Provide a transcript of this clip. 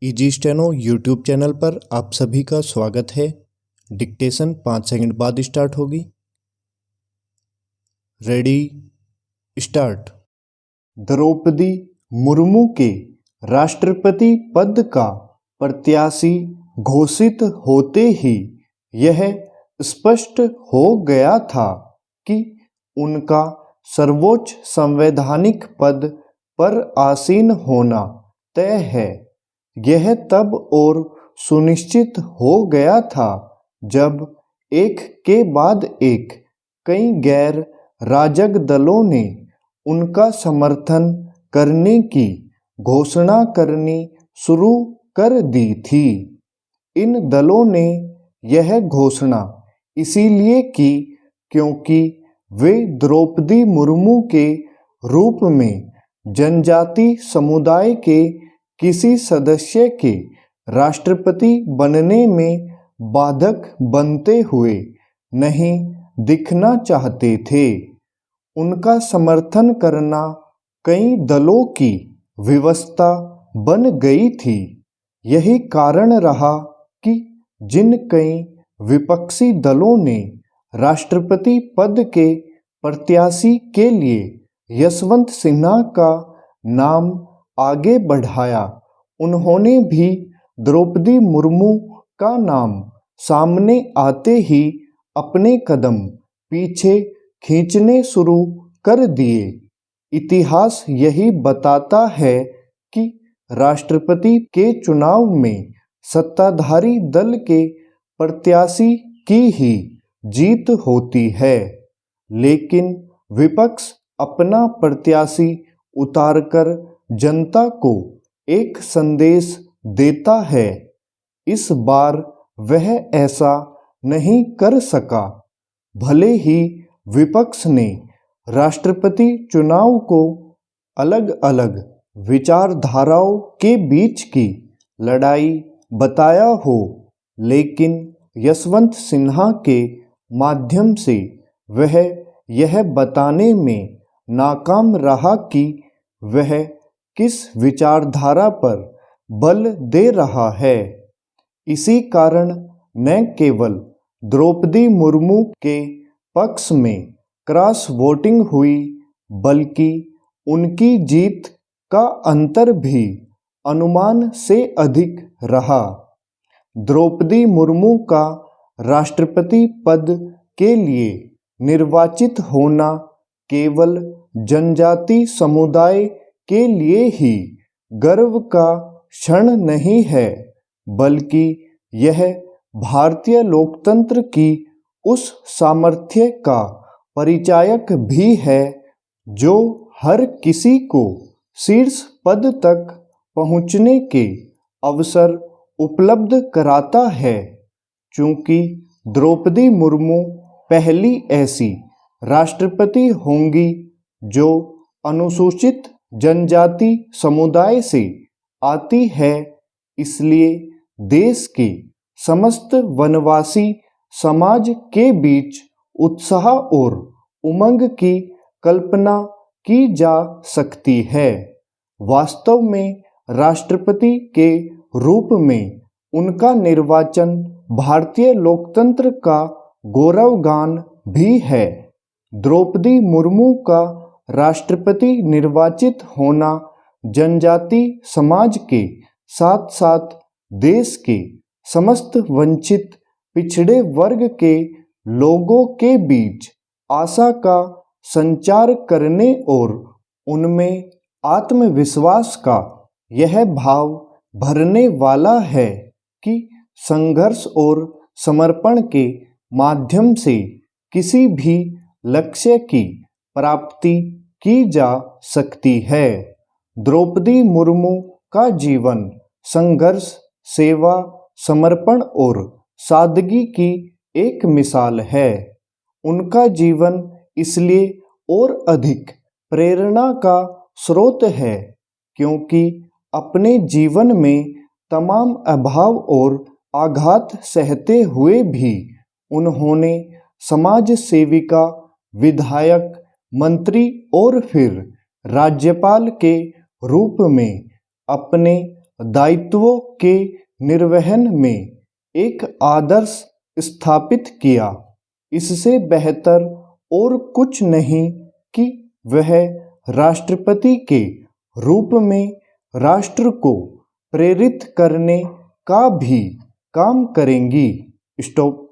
Easy steno YouTube channel पर आप सभी का स्वागत है। डिक्टेशन 5 सेकंड बाद स्टार्ट होगी। Ready start. द्रौपदी मुर्मू के राष्ट्रपति पद का प्रत्याशी घोषित होते ही यह स्पष्ट हो गया था कि उनका सर्वोच्च संवैधानिक पद पर आसीन होना तय है। यह तब और सुनिश्चित हो गया था जब एक के बाद एक कई गैर राजग दलों ने उनका समर्थन करने की घोषणा करनी शुरू कर दी थी। इन दलों ने यह घोषणा इसीलिए की क्योंकि वे द्रौपदी मुर्मू के रूप में जनजाति समुदाय के किसी सदस्य के राष्ट्रपति बनने में बाधक बनते हुए नहीं दिखना चाहते थे। उनका समर्थन करना कई दलों की व्यवस्था बन गई थी। यही कारण रहा कि जिन कई विपक्षी दलों ने राष्ट्रपति पद के प्रत्याशी के लिए यशवंत सिन्हा का नाम आगे बढ़ाया, उन्होंने भी द्रौपदी मुर्मू का नाम सामने आते ही अपने कदम पीछे खींचने शुरू कर दिए। इतिहास यही बताता है कि राष्ट्रपति के चुनाव में सत्ताधारी दल के प्रत्याशी की ही जीत होती है, लेकिन विपक्ष अपना प्रत्याशी उतारकर जनता को एक संदेश देता है। इस बार वह ऐसा नहीं कर सका। भले ही विपक्ष ने राष्ट्रपति चुनाव को अलग अलग विचारधाराओं के बीच की लड़ाई बताया हो, लेकिन यशवंत सिन्हा के माध्यम से वह यह बताने में नाकाम रहा कि वह किस विचारधारा पर बल दे रहा है। इसी कारण न केवल द्रौपदी मुर्मू के पक्ष में क्रॉस वोटिंग हुई, बल्कि उनकी जीत का अंतर भी अनुमान से अधिक रहा। द्रौपदी मुर्मू का राष्ट्रपति पद के लिए निर्वाचित होना केवल जनजाति समुदाय के लिए ही गर्व का क्षण नहीं है, बल्कि यह भारतीय लोकतंत्र की उस सामर्थ्य का परिचायक भी है जो हर किसी को शीर्ष पद तक पहुंचने के अवसर उपलब्ध कराता है। चूंकि द्रौपदी मुर्मू पहली ऐसी राष्ट्रपति होंगी जो अनुसूचित जनजाति समुदाय से आती है, इसलिए देश के समस्त वनवासी समाज के बीच उत्साह और उमंग की कल्पना की जा सकती है। वास्तव में राष्ट्रपति के रूप में उनका निर्वाचन भारतीय लोकतंत्र का गौरवगान भी है। द्रौपदी मुर्मू का राष्ट्रपति निर्वाचित होना जनजाति समाज के साथ साथ देश के समस्त वंचित पिछड़े वर्ग के लोगों के बीच आशा का संचार करने और उनमें आत्मविश्वास का यह भाव भरने वाला है कि संघर्ष और समर्पण के माध्यम से किसी भी लक्ष्य की प्राप्ति की जा सकती है। द्रौपदी मुर्मू का जीवन संघर्ष, सेवा, समर्पण और सादगी की एक मिसाल है। उनका जीवन इसलिए और अधिक प्रेरणा का स्रोत है क्योंकि अपने जीवन में तमाम अभाव और आघात सहते हुए भी उन्होंने समाज सेविका, विधायक, मंत्री और फिर राज्यपाल के रूप में अपने दायित्वों के निर्वहन में एक आदर्श स्थापित किया। इससे बेहतर और कुछ नहीं कि वह राष्ट्रपति के रूप में राष्ट्र को प्रेरित करने का भी काम करेंगी। स्टॉप।